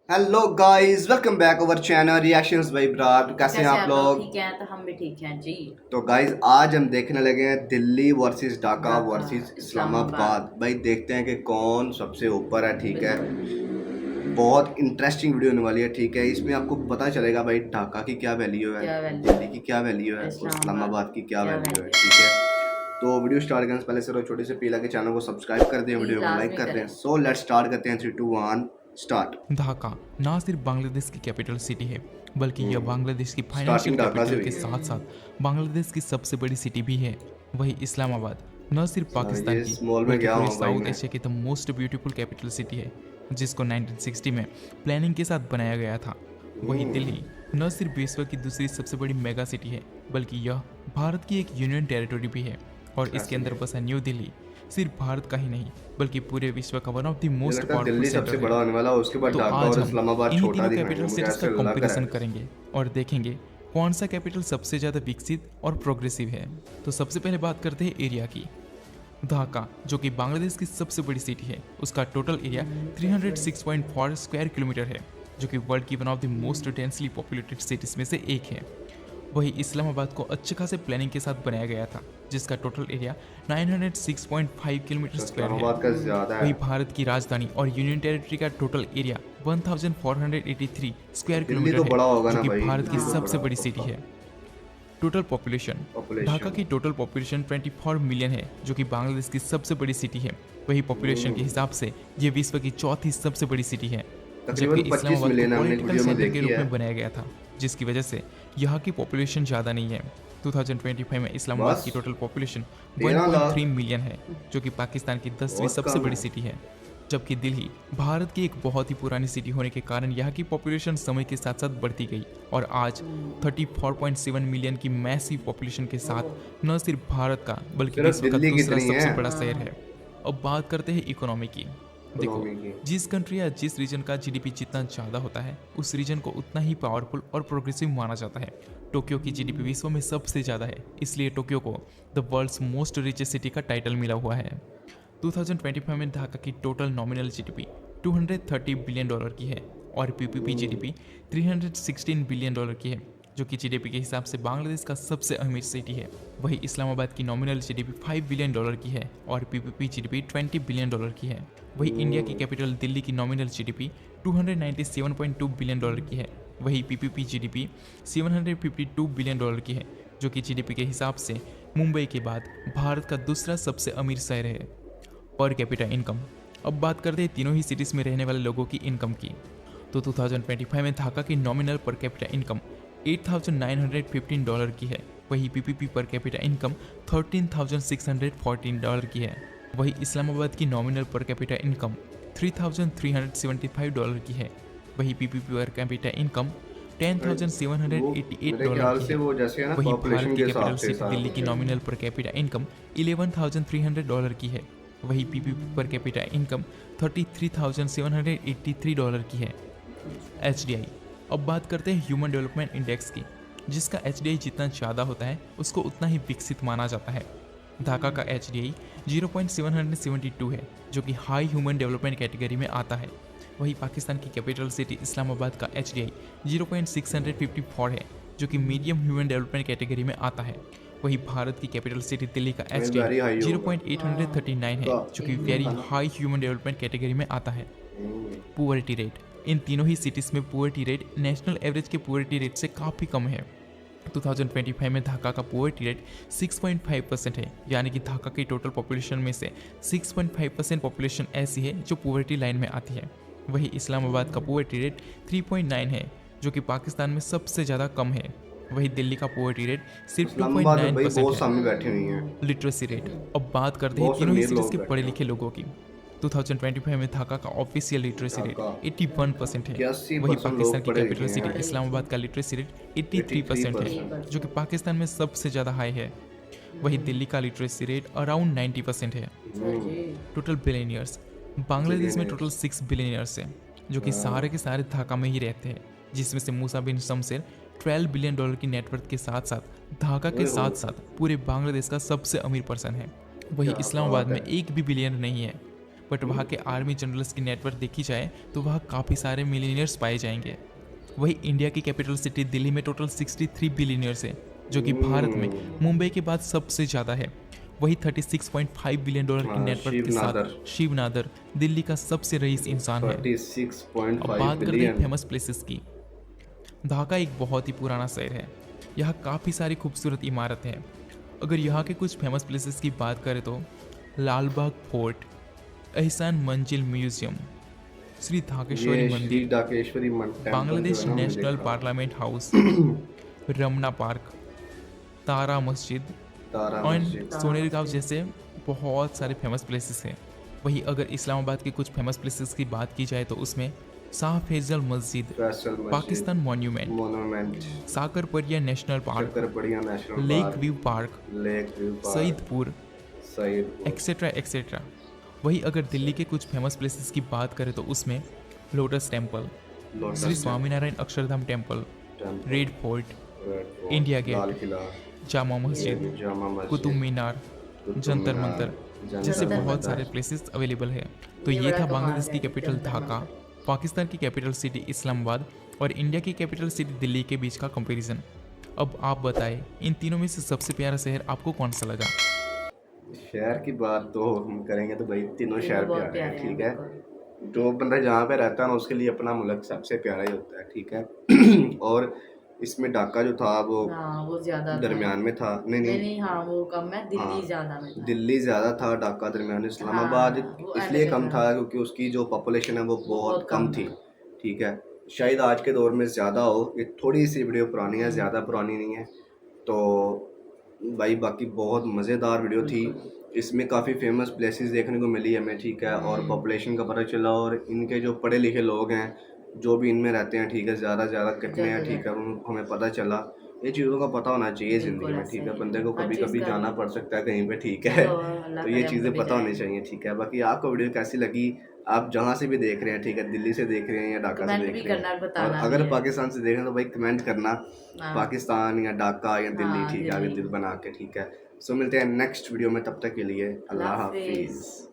Hello guys, welcome back our channel reactions by Brar. तो कैसे हैं कैसे आप आप लोग? लोग? ठीक हैं, तो हम भी ठीक हैं जी। तो गाइस आज हम देखने लगे हैं दिल्ली वर्सेस ढाका ढाका, वर्सेस इस्लामाबाद। इस्लामाबाद। भाई देखते हैं कि कौन सबसे ऊपर है। ठीक है, बिल्कुल। बहुत इंटरेस्टिंग वीडियो होने वाली है। ठीक है, इसमें आपको पता चलेगा भाई ढाका की क्या वैल्यू है, क्या वैल्यू दिल्ली है? की क्या वैल्यू है और इस्लामाबाद इस्लामाबाद की क्या क्या वैल्यू है। वैल्यू है? ठीक है, तो वीडियो स्टार्ट करने से पहले सर छोटे से पीला के चैनल को सब्सक्राइब कर दें, प्लीज वीडियो को लाइक लाजमी कर दें। करें। सो लेट्स स्टार्ट करते हैं। 3 2 1 स्टार्ट। ढाका न सिर्फ बांग्लादेश की कैपिटल सिटी है बल्कि यह बांग्लादेश की फाइनेंशियल स्टार्टिंग ढाका से कैपिटल हुई के है। साथ साथ बांग्लादेश की सबसे बड़ी सिटी भी है। वही इस्लामाबाद न सिर्फ पाकिस्तान ये की मॉल में बल्कि गया पूरे हूँ भाई साउथ मैं। एशिया की the most beautiful capital city है, जिसको 1960 में प्लानिंग के साथ बनाया गया था। वही दिल्ली न सिर्फ विश्व की दूसरी सबसे बड़ी मेगा सिटी है बल्कि यह भारत की एक यूनियन टेरिटरी भी है। और इसके ऐसे अंदर है। बसा न्यू दिल्ली सिर्फ भारत का ही नहीं बल्कि पूरे विश्व का वन ऑफ द मुझे मोस्ट लगता है पावरफुल दिल्ली सबसे सेंटर है। बड़ा होने वाला है, उसके बाद तो ढाका आज और हम इस्लामाबाद इन्हीं छोटा तीनों दिखाएंगे, कैपिटल मुझे सिटीज का ऐसे लग रहा कंपैरिजन है। करेंगे और देखेंगे कौन सा कैपिटल सबसे ज़्यादा विकसित और प्रोग्रेसिव है। तो सबसे पहले बात करते हैं एरिया की। ढाका जो कि बांग्लादेश की सबसे बड़ी सिटी है, उसका टोटल एरिया 306.4 स्क्वायर किलोमीटर है, जो कि वर्ल्ड की one of the most densely populated cities में से एक है। वही इस्लामाबाद को अच्छे खासे प्लानिंग के साथ बनाया गया था, जिसका टोटल एरिया 906.5 किलोमीटर तो स्क्वायर है। इस्लामाबाद का ज़्यादा है। वही भारत की राजधानी और यूनियन टेरिटरी का total area 1483 square Delhi kilometre तो है, बड़ा होगा जो ना कि भाई, भारत की दिल्ली तो सबसे बड़ा बड़ी सिटी होगा। है। टोटल पॉपुलेशन ढाका पॉपुलेशन की टोटल पॉपुलेशन 24 मिलियन है, जो कि बांग्लादेश की सबसे बड़ी सिटी है। वही पॉपुलेशन के हिसाब से ये विश्व की चौथी सबसे बड़ी सिटी है। जबकि तकरीबन 25 इस्लामाबाद को मिलियन है, हमने एक पॉलिटिकल वीडियो में सेंटर के देखी रूप है। में बनाया गया था, जिसकी वजह से यहाँ की पॉपुलेशन ज़्यादा नहीं है। 2025 में इस्लामाबाद की बस टोटल पॉपुलेशन 13 लाख। 1.3 मिलियन है, जो कि पाकिस्तान की 10वीं बहुत सबसे कम बड़ी है। सिटी है। जबकि दिल्ली भारत की एक बहुत ही पुरानी सिटी होने के कारण यहाँ की पॉपुलेशन समय के साथ साथ बढ़ती गई और आज 34.7 मिलियन की मैसिव पॉपुलेशन के साथ न सिर्फ भारत का बल्कि सिर्फ विश्व का दिल्ली दूसरा कितनी है सबसे बड़ा शहर है। अब बात करते हैं इकोनॉमी की। देखो, इकोनॉमी की? जिस कंट्री या जिस रीजन का जीडीपी जितना ज़्यादा होता है, उस रीजन को उतना ही पावरफुल और प्रोग्रेसिव माना जाता है। टोक्यो की जीडीपी विश्व में सबसे ज़्यादा है, इसलिए टोक्यो को the world's most richest city का टाइटल मिला हुआ है। 2025 में ढाका की total nominal GDP 230 billion dollar की है और पीपीपी जीडीपी 316 बिलियन डॉलर की है, जो कि जीडीपी के हिसाब से बांग्लादेश का सबसे अमीर सिटी है। वही इस्लामाबाद की नॉमिनल जीडीपी 5 बिलियन डॉलर की है और पीपीपी जीडीपी 20 बिलियन डॉलर की है। वही इंडिया की कैपिटल दिल्ली की नॉमिनल जीडीपी 297.2 बिलियन डॉलर की है। वही पीपीपी जीडीपी 752 बिलियन डॉलर की है, जो कि जीडीपी के हिसाब से मुंबई के बाद भारत का दूसरा सबसे अमीर शहर है। Per capita income. अब बात करते हैं तीनों ही सिटीज़ में रहने वाले लोगों की इनकम की। तो 2025 में ढाका की nominal per capita income 8,915 dollar की है। वही PPP per capita income 13,614 dollar की है। वही इस्लामाबाद की nominal per capita income 3,375 dollar की है। वही पीपीपी पर कैपिटा इनकम वो 10,788 मेरे डॉलर ख्याल की से है। वो जैसे है ना, वही भारत पॉपुलेशन के की हिसाब कैपिटल से सिटी सारा दिल्ली की कुछ है। Nominal per capita income 11,300 dollar की है। वही PPP per capita income 33,783 dollar की है। एचडीआई। अब बात करते हैं ह्यूमन डेवलपमेंट इंडेक्स की, जिसका एचडीआई जितना ज़्यादा होता है उसको उतना ही विकसित माना जाता है। ढाका का एचडीआई 0.772 है, जो कि हाई ह्यूमन डेवलपमेंट कैटेगरी में आता है। वही पाकिस्तान की कैपिटल सिटी इस्लामाबाद का एचडीआई 0.654 है, जो कि मीडियम ह्यूमन डेवलपमेंट कैटेगरी में आता है। वही भारत की कैपिटल सिटी दिल्ली का एचडीआई वेरी हाई होगा। 0.839 है, जो कि very high human development category में आता है। पुअरिटी रेट। इन तीनों ही सिटीज़ में पुअरिटी रेट नेशनल एवरेज के पुअरिटी रेट से काफ़ी कम है। 2025 में ढाका का पुअरिटी रेट 6.5% है, यानी कि ढाका की टोटल पॉपुलेशन में से 6.5% पॉपुलेशन ऐसी है जो पुअरिटी लाइन में आती है। वही इस्लामाबाद का पुअरिटी रेट 3.9 है, जो कि पाकिस्तान में सबसे ज़्यादा कम है। वही दिल्ली का पुअरिटी रेट सिर्फ इस्लामाबाद में भाई 2.9% बहुत है। सामने बैठी हुई है, लिटरेसी रेट। अब बात करते हैं बहुत से तीनों ही अमीर सिटीज़ लोग के बैठे पढ़े हैं। लिखे लोगों की। 2025 में ढाका का ऑफिशियल लिटरेसी रेट ढाका 81% है। 81% वही पाकिस्तान लोग की पढ़े कैपिटल लिखे सिटी हैं। इस्लामाबाद का लिटरेसी रेट 83% है, 83%। जो कि पाकिस्तान में सबसे ज़्यादा हाई है। वही दिल्ली का लिटरेसी रेट अराउंड 90% है। Total billionaires. बांग्लादेश में टोटल 6 बिलियनियर्स हैं, जो कि सारे के सारे ढाका में ही रहते हैं, जिसमें से मूसा बिन शमशेर 12 बिलियन डॉलर की नेटवर्थ के साथ साथ ढाका के साथ साथ पूरे बांग्लादेश का सबसे अमीर पर्सन है। वही क्या इस्लामाबाद बात में है। एक भी बिलियनर नहीं है। बट वहाँ के आर्मी जनरल्स की नेटवर्क देखी जाए तो वहाँ काफ़ी सारे मिलीनियर्स पाए जाएंगे। वही इंडिया की कैपिटल सिटी दिल्ली में टोटल 63 बिलीनियर्स है, जो कि भारत में मुंबई के बाद सबसे ज़्यादा है। वही $36.5 बिलियन की हाँ, नेटवर्थ के शिवनादर साथ शिव नादर दिल्ली का सबसे रईस इंसान है। अब 36.5 बात करते हैं बिलियन। फेमस प्लेसेस की। ढाका एक बहुत ही पुराना शहर है। यहाँ काफ़ी सारी खूबसूरत इमारतें हैं। अगर यहाँ के कुछ फेमस प्लेसेस की बात करें तो लालबाग फोर्ट, एहसान मंजिल म्यूजियम, श्री धाकेश्वरी ये श्री मंदिर, डाकेश्वरी टेम्पल जो बांग्लादेश है ना, हमने नेशनल देखा। पार्लियामेंट हाउस, रमना पार्क, तारा मस्जिद तारा और मस्जिद। सोनेर गांव जैसे बहुत सारे फेमस प्लेसेस हैं। वहीं अगर इस्लामाबाद के कुछ फेमस प्लेसेस की बात की जाए तो उसमें Shah Faizal Masjid, Faisal Masjid, Pakistan monument, monument, Shakarparian national park, Shakarparian national lake park, view park, lake view park, Saidpur, Saidpur, etcetera etcetera. वहीं अगर दिल्ली के कुछ फेमस प्लेसेस की बात करें तो उसमें lotus temple, lotus Shri Swaminarayan Akshardham temple, temple, red fort, red fort, India Lal gate, Qila, Jama Masjid, Jama मस्जिद, कुतुब मीनार, कुतुब जंतर मीनार, मंतर जंतर जैसे बहुत मंतर। सारे प्लेसेस अवेलेबल है। तो ये ये बड़ा था कमाल बांग्लादेश है, की कैपिटल जंतर ढाका, मंतर। पाकिस्तान की कैपिटल सिटी इस्लामाबाद और इंडिया की कैपिटल सिटी दिल्ली के बीच का कंपैरिजन। अब आप बताएं इन तीनों में से सबसे प्यारा शहर आपको कौन सा लगा? शहर की बात तो हम करेंगे तो भाई तीनों शहर बहुत प्यारे हैं, प्यारे हैं, ठीक है। बिल्कुल। जो बंदा जहाँ पे रहता है ना उसके लिए अपना मुल्क सबसे प्यारा ही होता है, ठीक है। और इसमें ढाका जो था वो हाँ, वो ज्यादा था। दरमियान में था। नहीं नहीं नहीं, नहीं, हाँ वो कम है, दिल्ली हाँ, ज्यादा में था। दिल्ली ज़्यादा था, ढाका दरमियान, इस्लामाबाद हाँ, वो इसलिए अलग कम है। था क्योंकि उसकी जो पॉपुलेशन है वो बहुत बहुत कम कम थी, था। ठीक है। शायद आज के दौर में ज़्यादा हो। ये थोड़ी सी वीडियो पुरानी है, ज़्यादा पुरानी नहीं है। तो भाई बाकी बहुत मज़ेदार वीडियो थी। इसमें काफ़ी फेमस प्लेसेस देखने को मिली हमें, ठीक है, और पॉपुलेशन का पता चला और इनके जो पढ़े लिखे लोग हैं जो भी इनमें रहते हैं, ठीक है, ज़्यादा ज़्यादा कितने हैं, ठीक है, हमें पता चला। ये चीज़ों का पता होना चाहिए ज़िंदगी बिल्कुल में, ऐसे ठीक है। ही बंदे को हर कभी चीज कभी का। जाना पड़ सकता है कहीं पे, ठीक है। चलो, अल्लाह तो ये करे हम चीज़ें कभी पता होनी जाएं। चाहिए, ठीक है। बाकी आपको वीडियो कैसी लगी, आप जहाँ से भी देख रहे हैं, ठीक है, दिल्ली से देख रहे हैं या ढाका से कमेंट देख भी रहे करना और हैं, और बताना भी अगर है। पाकिस्तान से देख रहे हैं तो भाई कमेंट करना, हाँ। पाकिस्तान या ढाका या दिल्ली, हाँ, ठीक है, आगे दिल्ली। दिल बना के, ठीक है। सो मिलते हैं नेक्स्ट वीडियो में, तब तक के लिए अल्लाह अल्लाह हाफिज। हाफिज़।